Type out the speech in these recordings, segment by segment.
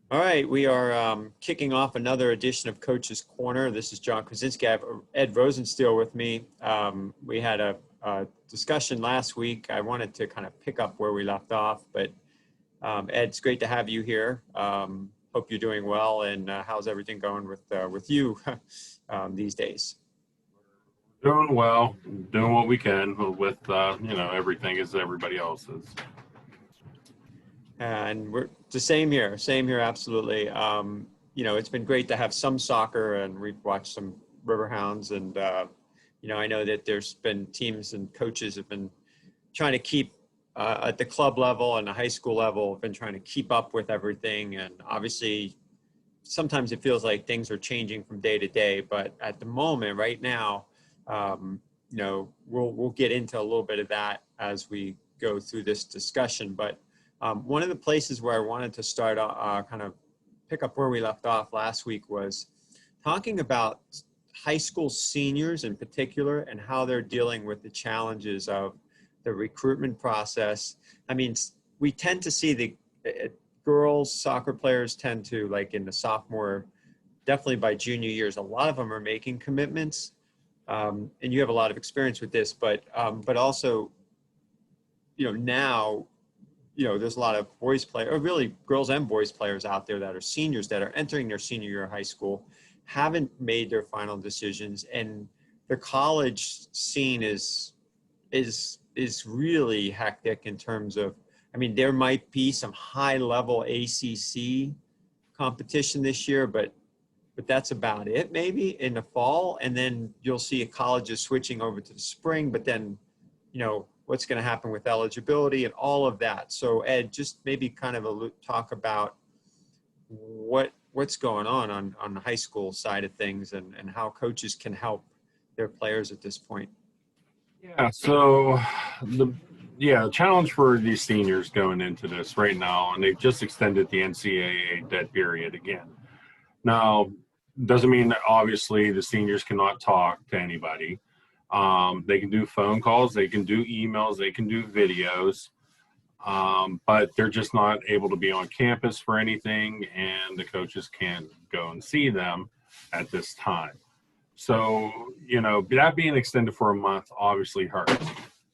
All right, we are kicking off another edition of Coach's Corner. This is John Krysinsky. I have Ed Rosensteel with me. We had a discussion last week. I wanted to kind of pick up where we left off, but Ed, it's great to have you here. Hope you're doing well, and how's everything going with you these days? Doing well, doing what we can with everything as everybody else is. And we're the same here, absolutely. It's been great to have some soccer, and we've watched some Riverhounds, and I know that there's been teams and coaches have been trying to keep at the club level and the high school level, have been trying to keep up with everything, and obviously sometimes it feels like things are changing from day to day, but at the moment, right now, we'll get into a little bit of that as we go through this discussion, but one of the places where I wanted to start kind of pick up where we left off last week was talking about high school seniors in particular and how they're dealing with the challenges of the recruitment process. I mean, we tend to see the girls soccer players tend to, like in the sophomore, definitely by junior years, a lot of them are making commitments. And you have a lot of experience with this, but also, now, there's a lot of boys players, or really girls and boys players out there that are seniors that are entering their senior year of high school, haven't made their final decisions, and the college scene is really hectic in terms of, I mean, there might be some high level ACC competition this year, but that's about it maybe in the fall. And then you'll see colleges switching over to the spring, but then, what's going to happen with eligibility and all of that. So Ed, just maybe kind of talk about what's going on the high school side of things and how coaches can help their players at this point. Yeah, so the challenge for these seniors going into this right now, and they've just extended the NCAA dead period again. Now, doesn't mean that obviously the seniors cannot talk to anybody. They can do phone calls, they can do emails, they can do videos, but they're just not able to be on campus for anything, and the coaches can't go and see them at this time. So, that being extended for a month obviously hurts.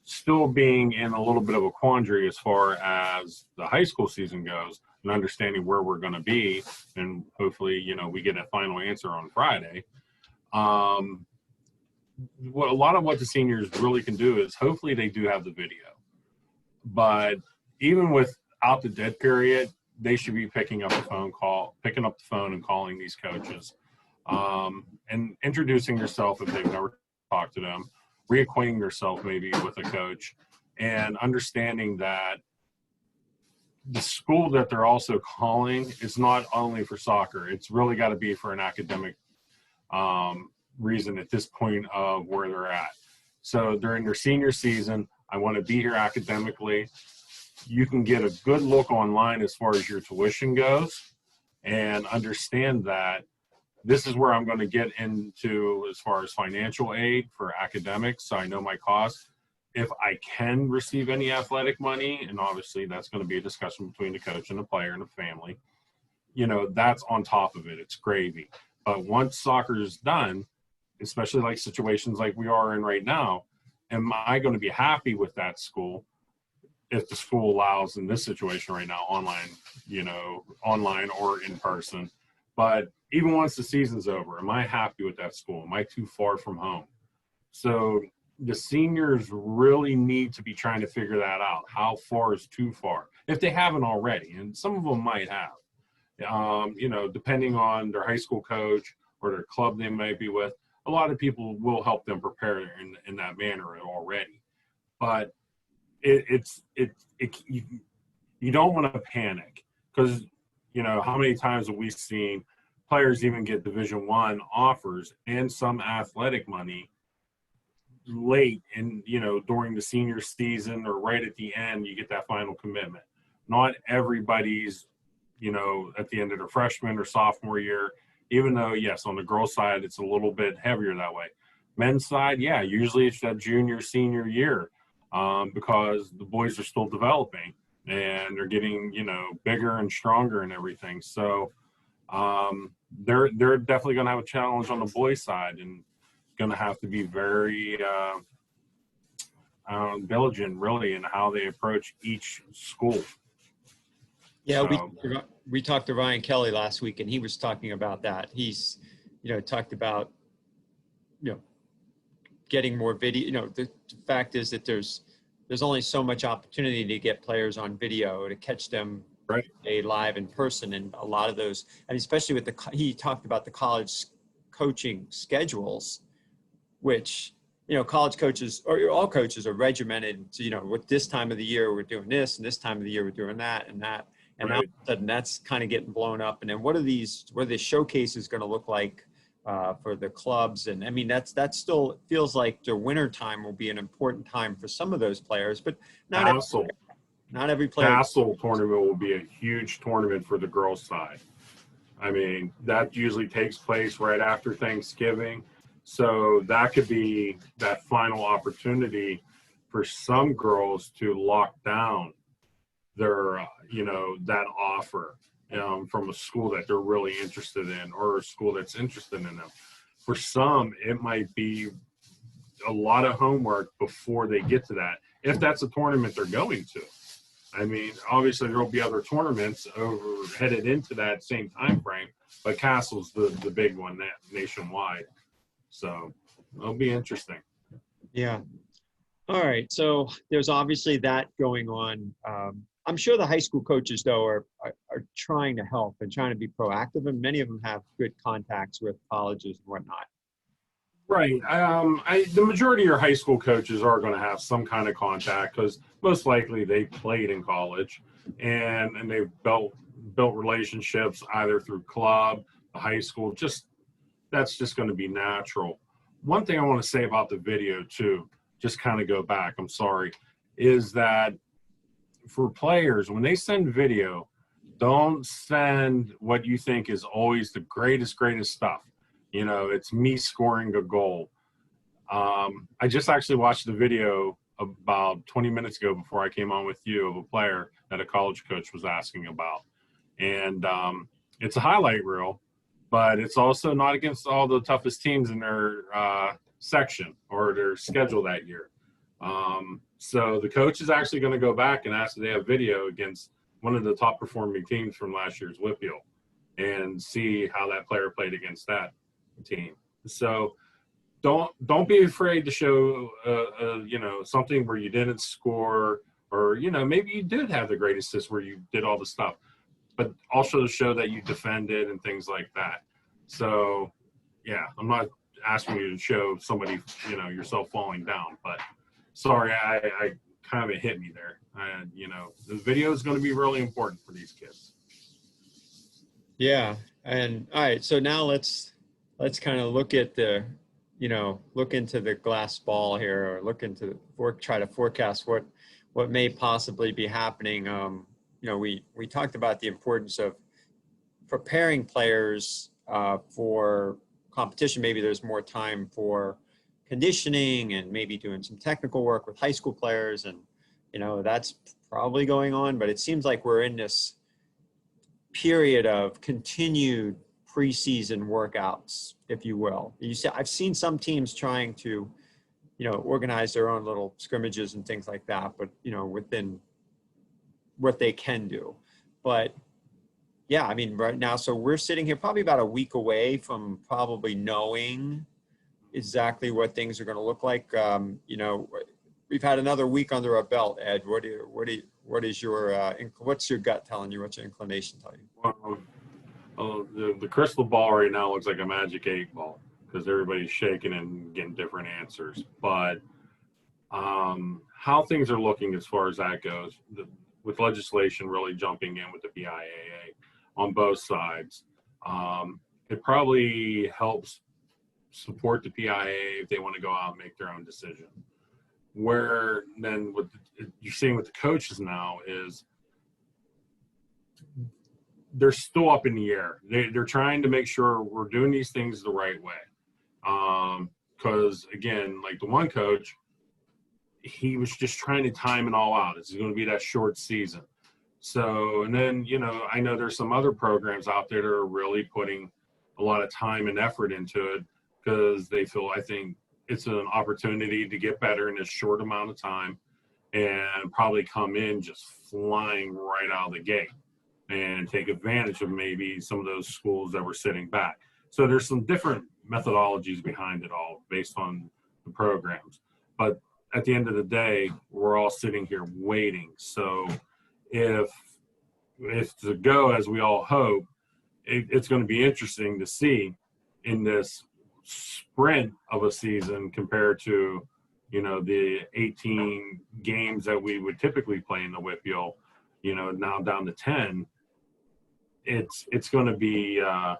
Still being in a little bit of a quandary as far as the high school season goes and understanding where we're going to be, and hopefully, we get a final answer on Friday. What a lot of what the seniors really can do is hopefully they do have the video, but even without the dead period, they should be picking up the phone and calling these coaches, and introducing yourself if they've never talked to them, reacquainting yourself maybe with a coach, and understanding that the school that they're also calling is not only for soccer. It's really got to be for an academic reason at this point of where they're at. So during their senior season, I want to be here academically. You can get a good look online as far as your tuition goes and understand that this is where I'm going to get into as far as financial aid for academics. So I know my costs. If I can receive any athletic money, and obviously that's going to be a discussion between the coach and the player and the family, that's on top of it. It's gravy. But once soccer is done, especially like situations like we are in right now, am I going to be happy with that school if the school allows in this situation right now, online or in person? But even once the season's over, am I happy with that school? Am I too far from home? So the seniors really need to be trying to figure that out. How far is too far? If they haven't already, and some of them might have, depending on their high school coach or their club they might be with, a lot of people will help them prepare in that manner already. But you don't want to panic, because how many times have we seen players even get Division I offers and some athletic money late and during the senior season, or right at the end you get that final commitment. Not everybody's at the end of their freshman or sophomore year, even though yes, on the girls side it's a little bit heavier that way. Men's side, usually it's that junior senior year, because the boys are still developing. and they're getting, you know, bigger and stronger and everything. So they're definitely going to have a challenge on the boys' side, and going to have to be very diligent, really, in how they approach each school. Yeah, So, we talked to Ryan Kelly last week, and he was talking about that. He's, you know, talked about, you know, getting more video. You know, the fact is that there's only so much opportunity to get players on video, to catch them right. live in person, and a lot of those, and especially with he talked about the college coaching schedules, which, you know, college coaches or all coaches are regimented. So, you know, with this time of the year we're doing this, and this time of the year we're doing that, and that. And Right. all of a sudden, that's kind of getting blown up. And then what are the showcases going to look like for the clubs? And I mean, that's still feels like the winter time will be an important time for some of those players, but not every player. Castle tournament will be a huge tournament for the girls' side. I mean, that usually takes place right after Thanksgiving. So that could be that final opportunity for some girls to lock down their, you know, that offer from a school that they're really interested in, or a school that's interested in them. For some, it might be a lot of homework before they get to that, if that's a tournament they're going to. I mean, obviously there'll be other tournaments headed into that same time frame, but Castle's the big one nationwide. So it'll be interesting. Yeah. All right. So there's obviously that going on. I'm sure the high school coaches, though, are trying to help and trying to be proactive, and many of them have good contacts with colleges and whatnot. Right. The majority of your high school coaches are going to have some kind of contact, because most likely they played in college, and they've built relationships either through club, the high school. That's just going to be natural. One thing I want to say about the video too, just kind of go back, I'm sorry, is that for players, when they send video, don't send what you think is always the greatest stuff. You know, it's me scoring a goal. I just actually watched the video about 20 minutes ago before I came on with you, of a player that a college coach was asking about. And it's a highlight reel, but it's also not against all the toughest teams in their section or their schedule that year. So the coach is actually going to go back and ask if they have video against one of the top performing teams from last year's Whitfield, and see how that player played against that team. So don't be afraid to show you know, something where you didn't score, or, you know, maybe you did have the great assist where you did all the stuff, but also show that you defended and things like that. So yeah, I'm not asking you to show somebody, you know, yourself falling down, but sorry, I kind of hit me there. You know, the video is going to be really important for these kids. Yeah. And all right, so now let's kind of look at the, you know, look into the glass ball here, or look into try to forecast what may possibly be happening. You know, we talked about the importance of preparing players for competition. Maybe there's more time for conditioning and maybe doing some technical work with high school players, and, you know, that's probably going on, but it seems like we're in this period of continued preseason workouts, if you will. You see, I've seen some teams trying to, you know, organize their own little scrimmages and things like that, but, you know, within what they can do. But yeah, I mean, right now, so we're sitting here probably about a week away from probably knowing exactly what things are going to look like. You know, we've had another week under our belt. Ed, what's your gut telling you? What's your inclination telling you? Well, the crystal ball right now looks like a magic 8 ball, because everybody's shaking and getting different answers. But how things are looking as far as that goes, with legislation really jumping in with the BIAA on both sides, it probably helps support the PIA if they want to go out and make their own decision. Where then what you're seeing with the coaches now is they're still up in the air. They're trying to make sure we're doing these things the right way. Because again, like the one coach, he was just trying to time it all out. It's going to be that short season. So, and then, I know there's some other programs out there that are really putting a lot of time and effort into it because they feel, I think, it's an opportunity to get better in a short amount of time and probably come in just flying right out of the gate and take advantage of maybe some of those schools that were sitting back. So there's some different methodologies behind it all based on the programs. But at the end of the day, we're all sitting here waiting. So if to go as we all hope, it's going to be interesting to see in this sprint of a season compared to the 18 games that we would typically play in the WPIAL, now down to 10. It's going to be I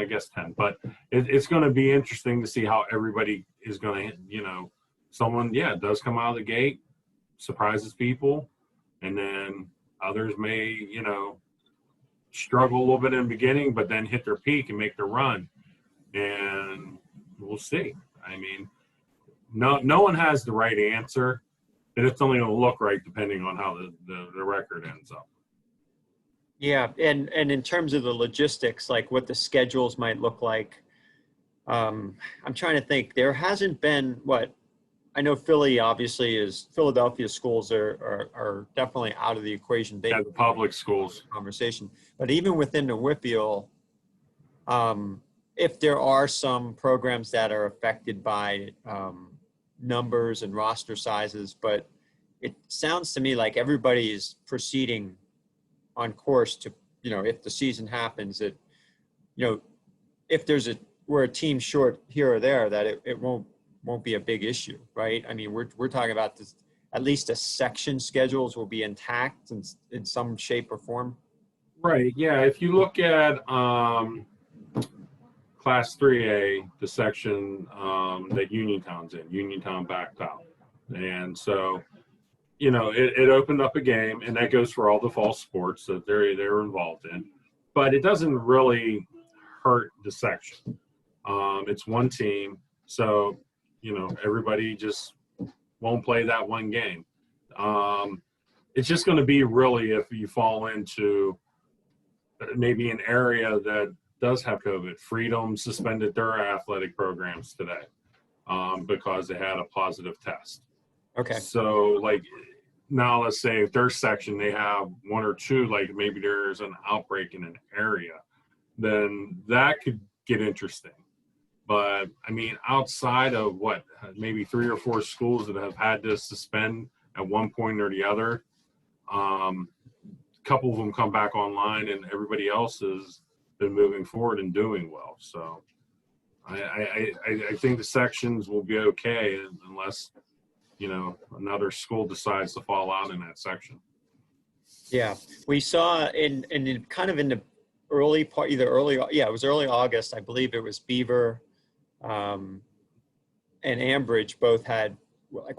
guess 10, but it's going to be interesting to see how everybody is going to someone does come out of the gate, surprises people, and then others may struggle a little bit in the beginning, but then hit their peak and make their run, and we'll see. I mean, no one has the right answer, and it's only going to look right depending on how the record ends up. Yeah, and in terms of the logistics, like what the schedules might look like, I'm trying to think. There hasn't been I know Philadelphia schools are definitely out of the equation. The public schools conversation, but even within the WPIAL, if there are some programs that are affected by numbers and roster sizes, but it sounds to me like everybody is proceeding on course to, if the season happens, that, if we're a team short here or there, that it won't be a big issue, right? I mean, we're talking about this, at least the section schedules will be intact in some shape or form. Right. Yeah. If you look at Class 3A, the section that Uniontown's in, Uniontown backed out, and so it opened up a game, and that goes for all the fall sports that they're involved in, but it doesn't really hurt the section. It's one team, so everybody just won't play that one game. It's just going to be really if you fall into maybe an area that does have COVID. Freedom suspended their athletic programs today because they had a positive test. Okay. So now let's say if their section, they have one or two, maybe there's an outbreak in an area, then that could get interesting. But I mean, outside of maybe 3 or 4 schools that have had to suspend at one point or the other, a couple of them come back online, and everybody else has been moving forward and doing well. So I think the sections will be okay unless another school decides to fall out in that section. Yeah, we saw in kind of in the early part, it was early August, I believe it was Beaver and Ambridge both had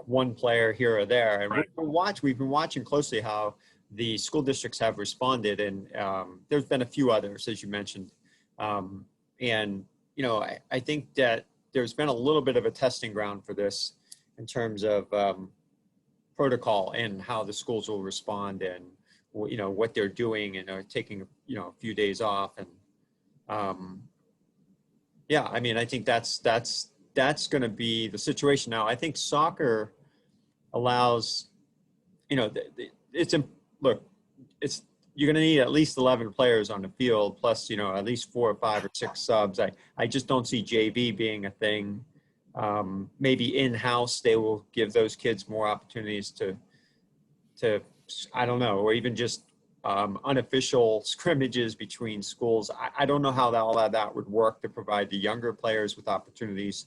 one player here or there, and right. We've been watching closely how the school districts have responded, and there's been a few others, as you mentioned, and I think that there's been a little bit of a testing ground for this in terms of protocol and how the schools will respond, and what they're doing, and are taking a few days off, and I mean, I think that's going to be the situation now. I think soccer allows, you're going to need at least 11 players on the field, plus at least 4 or 5 or 6 subs. I just don't see JV being a thing. Maybe in-house they will give those kids more opportunities to I don't know, or even just unofficial scrimmages between schools. I don't know how all that would work to provide the younger players with opportunities.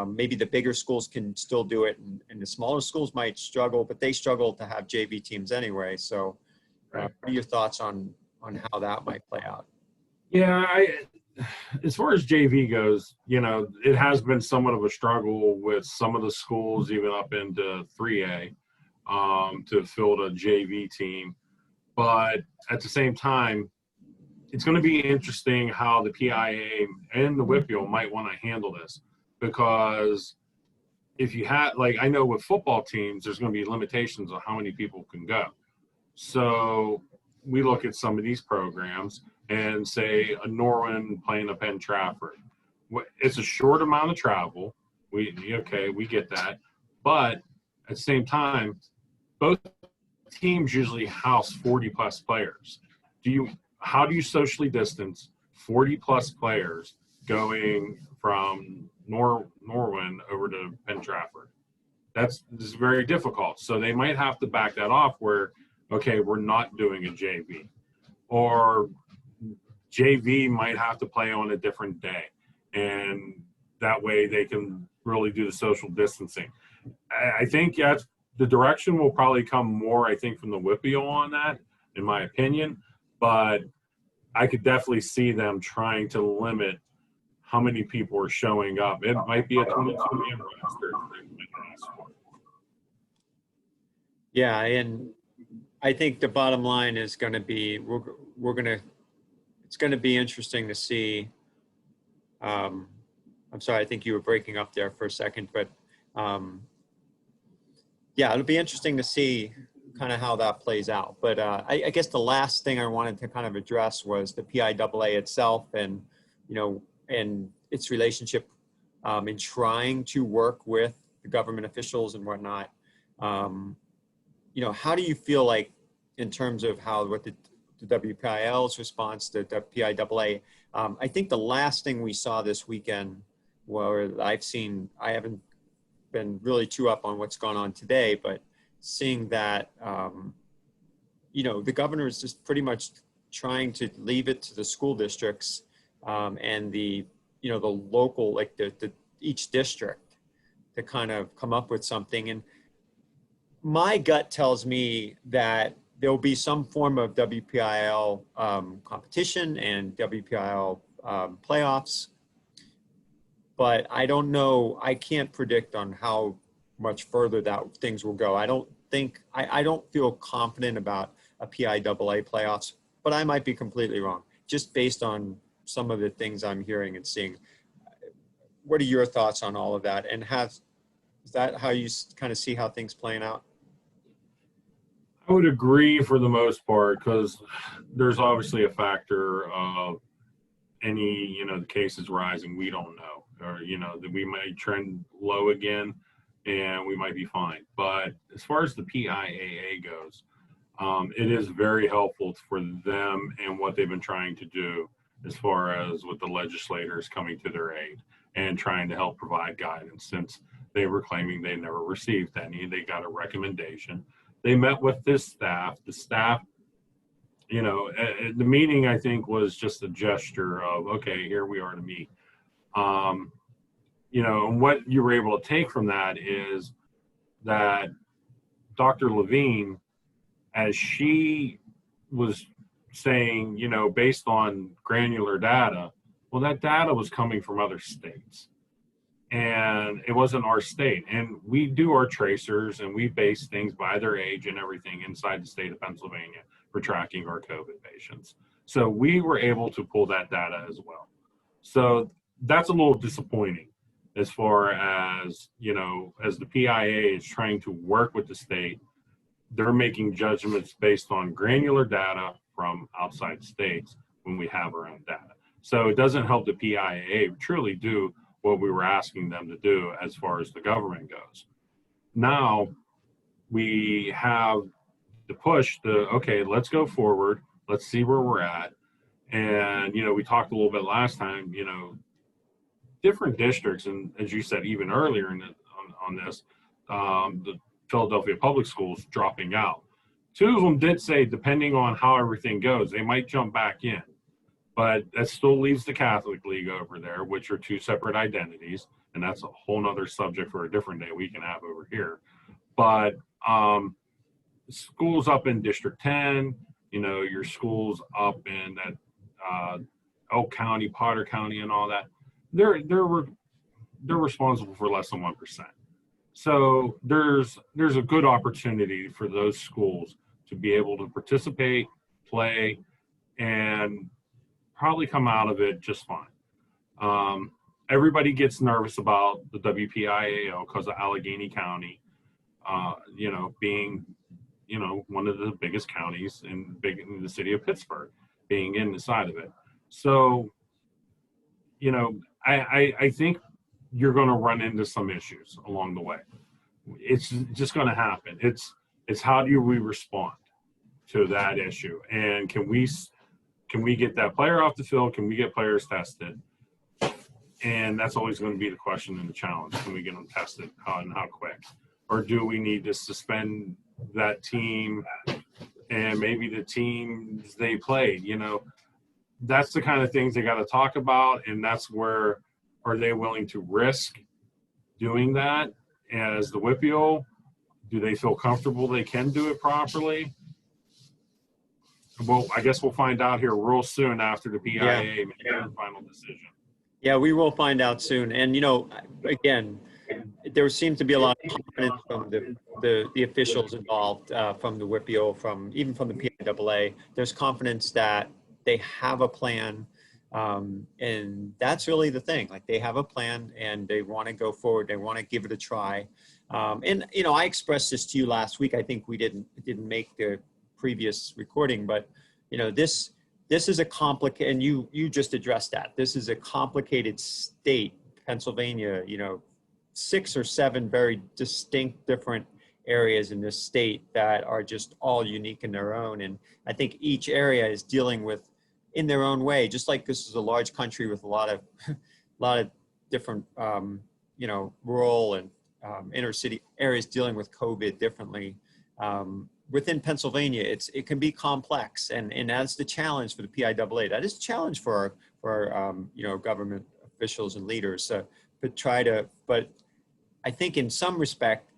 Maybe the bigger schools can still do it, and the smaller schools might struggle, but they struggle to have JV teams anyway. So what are your thoughts on how that might play out? Yeah, as far as JV goes, it has been somewhat of a struggle with some of the schools, even up into 3A, to field a JV team. But at the same time, it's going to be interesting how the PIA and the WPIAL might want to handle this, because if you had, I know with football teams, there's going to be limitations on how many people can go. So we look at some of these programs and say a Norwin playing a Penn Trafford. It's a short amount of travel. We get that, but at the same time, both teams usually house 40 plus players. How do you socially distance 40 plus players going from Norwin over to Penn Trafford? This is very difficult. So they might have to back that off where, okay, we're not doing a JV, or JV might have to play on a different day. And that way they can really do the social distancing. I think the direction will probably come more, I think, from the WPIAL on that, in my opinion. But I could definitely see them trying to limit how many people are showing up. It might be a 22-man roster. Yeah, and I think the bottom line is going to be it's going to be interesting to see. I'm sorry, I think you were breaking up there for a second, but yeah, it'll be interesting to see kind of how that plays out. But I guess the last thing I wanted to kind of address was the PIAA itself, and and its relationship in trying to work with the government officials and whatnot. How do you feel like in terms of what the WPIL's response to the PIAA? I think the last thing we saw this weekend, where I haven't been really too up on what's gone on today, but seeing that, the governor is just pretty much trying to leave it to the school districts and the local, like each district, to kind of come up with something. And my gut tells me that there will be some form of WPIL competition and WPIL playoffs, but I don't know. I can't predict on how much further that things will go. I don't feel confident about a PIAA playoffs, but I might be completely wrong, just based on some of the things I'm hearing and seeing. What are your thoughts on all of that? And is that how you kind of see how things playing out? I would agree for the most part, because there's obviously a factor of any, the cases rising, we don't know, or, that we might trend low again and we might be fine. But as far as the PIAA goes, it is very helpful for them and what they've been trying to do as far as with the legislators coming to their aid and trying to help provide guidance, since they were claiming they never received any. They got a recommendation. They met with the staff, the meeting, I think, was just a gesture of, okay, here we are to meet. And what you were able to take from that is that Dr. Levine, as she was saying, based on granular data, well, that data was coming from other states. And it wasn't our state. And we do our tracers and we base things by their age and everything inside the state of Pennsylvania for tracking our COVID patients. So we were able to pull that data as well. So that's a little disappointing as far as, as the PIA is trying to work with the state, they're making judgments based on granular data from outside states when we have our own data. So it doesn't help the PIA truly do what we were asking them to do as far as the government goes. Now we have to push okay, let's go forward. Let's see where we're at. And, we talked a little bit last time, different districts, and as you said, even earlier on this, the Philadelphia public schools dropping out. Two of them did say, depending on how everything goes, they might jump back in. But that still leaves the Catholic League over there, which are two separate identities. And that's a whole nother subject for a different day we can have over here. But schools up in District 10, your schools up in that Oak County, Potter County, and all that, they're responsible for less than 1%. So there's a good opportunity for those schools to be able to participate, play, and probably come out of it just fine. Everybody gets nervous about the WPIAL because of Allegheny County, being you know, one of the biggest counties in the city of Pittsburgh, being in the side of it. So, you know, I think you're going to run into some issues along the way. It's just going to happen. It's how do we respond to that issue, and can we get that player off the field? Can we get players tested? And that's always going to be the question and the challenge. Can we get them tested? And how quick? Or do we need to suspend that team and maybe the teams they played? You know, that's the kind of things they got to talk about. And that's where, are they willing to risk doing that as the WPIAL? Do they feel comfortable they can do it properly? Well, I guess we'll find out here real soon after the PIA makes their final decision. Yeah, we will find out soon. And, you know, again, there seems to be a lot of confidence from the officials involved, from the WPIAL, even from the PIAA. There's confidence that they have a plan. And that's really the thing. Like, they have a plan and they want to go forward. They want to give it a try. And, you know, I expressed this to you last week. I think we didn't make the previous recording, but, you know, this is a complicated, and you just addressed that. This is a complicated state, Pennsylvania, you know, 6 or 7 very distinct different areas in this state that are just all unique in their own. And I think each area is dealing with, in their own way, just like this is a large country with a lot of different, you know, rural and inner city areas dealing with COVID differently. Within Pennsylvania, it can be complex, and that's the challenge for the PIAA. That is a challenge for you know, government officials and leaders but I think in some respect,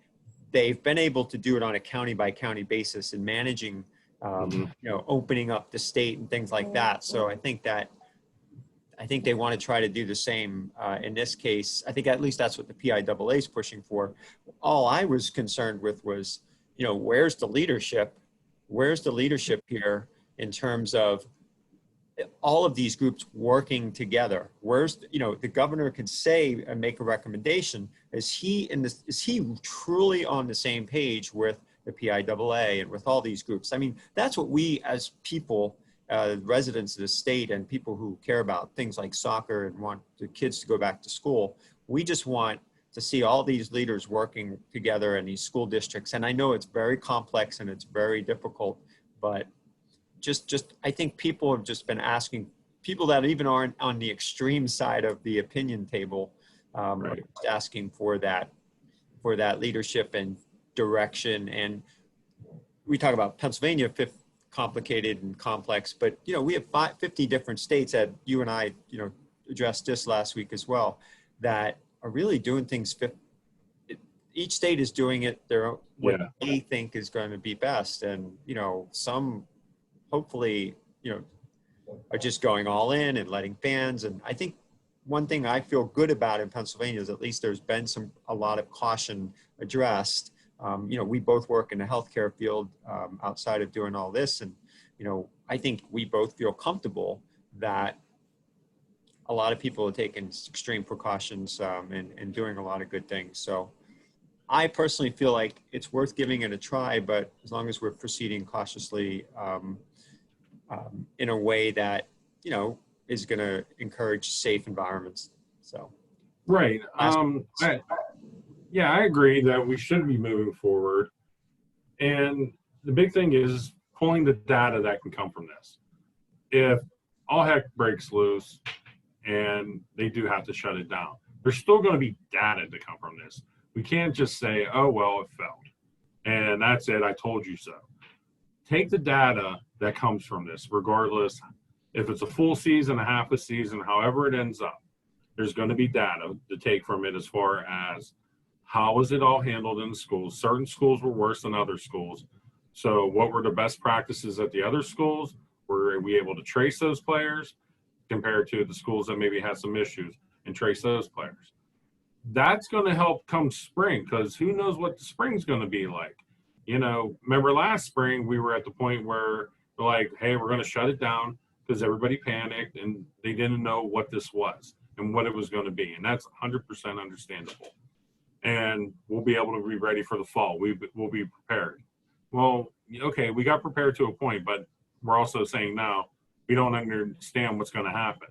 they've been able to do it on a county by county basis in managing, you know, opening up the state and things like that. So I think they want to try to do the same in this case. I think at least that's what the PIAA is pushing for. All I was concerned with was, you know, where's the leadership? Where's the leadership here in terms of all of these groups working together? Where's, you know, the governor could say and make a recommendation. Is he truly on the same page with the PIAA and with all these groups? I mean, that's what we as people, residents of the state and people who care about things like soccer and want the kids to go back to school, we just want to see all these leaders working together in these school districts. And I know it's very complex and it's very difficult, but just I think people have just been asking, people that even aren't on the extreme side of the opinion table, are just asking for that leadership and direction. And we talk about Pennsylvania, complicated and complex, but, you know, we have 50 different states that you and I, you know, addressed this last week as well, that are really doing things. Each state is doing it what they think is going to be best. And, you know, some hopefully, you know, are just going all in and letting fans. And I think one thing I feel good about in Pennsylvania is at least there's been a lot of caution addressed. You know, we both work in the healthcare field outside of doing all this. And, you know, I think we both feel comfortable that a lot of people are taking extreme precautions and doing a lot of good things. So I personally feel like it's worth giving it a try, but as long as we're proceeding cautiously in a way that, you know, is going to encourage safe environments. So. Right. I agree that we should be moving forward. And the big thing is pulling the data that can come from this. If all heck breaks loose and they do have to shut it down, there's still going to be data to come from this. We can't just say, oh, well, it failed. And that's it. I told you so. Take the data that comes from this, regardless if it's a full season, a half a season, however it ends up. There's going to be data to take from it as far as how was it all handled in the schools. Certain schools were worse than other schools. So what were the best practices at the other schools? Were we able to trace those players compared to the schools that maybe had some issues and trace those players? That's going to help come spring, because who knows what the spring's going to be like. You know, remember last spring, we were at the point where we're like, hey, we're going to shut it down because everybody panicked and they didn't know what this was and what it was going to be. And that's 100% understandable. And we'll be able to be ready for the fall. We'll be prepared. Well, okay, we got prepared to a point, but we're also saying now we don't understand what's going to happen.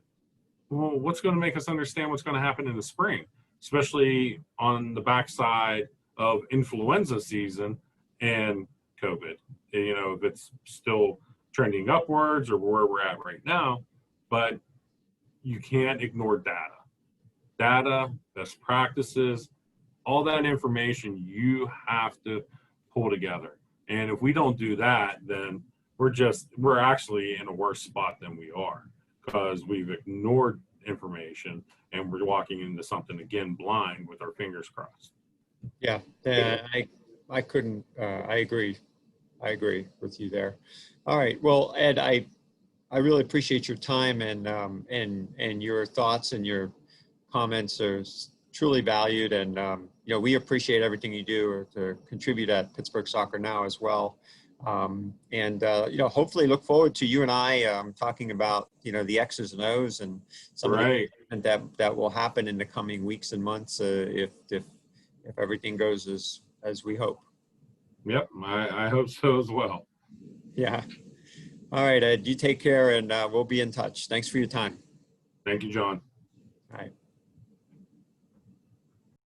Well, what's going to make us understand what's going to happen in the spring, especially on the backside of influenza season and COVID? You know, if it's still trending upwards or where we're at right now, but you can't ignore data, best practices, all that information you have to pull together. And if we don't do that, then we're actually in a worse spot than we are, because we've ignored information and we're walking into something again blind with our fingers crossed. Yeah, I couldn't, I agree. I agree with you there. All right. Well, Ed, I really appreciate your time, and your thoughts and your comments are truly valued. And, you know, we appreciate everything you do to contribute at Pittsburgh Soccer Now as well. You know, hopefully look forward to you and I talking about, you know, the X's and O's and some of the that will happen in the coming weeks and months if everything goes as we hope. Yep, I hope so as well. Yeah. All right, Ed, you take care, and we'll be in touch. Thanks for your time. Thank you, John. All right.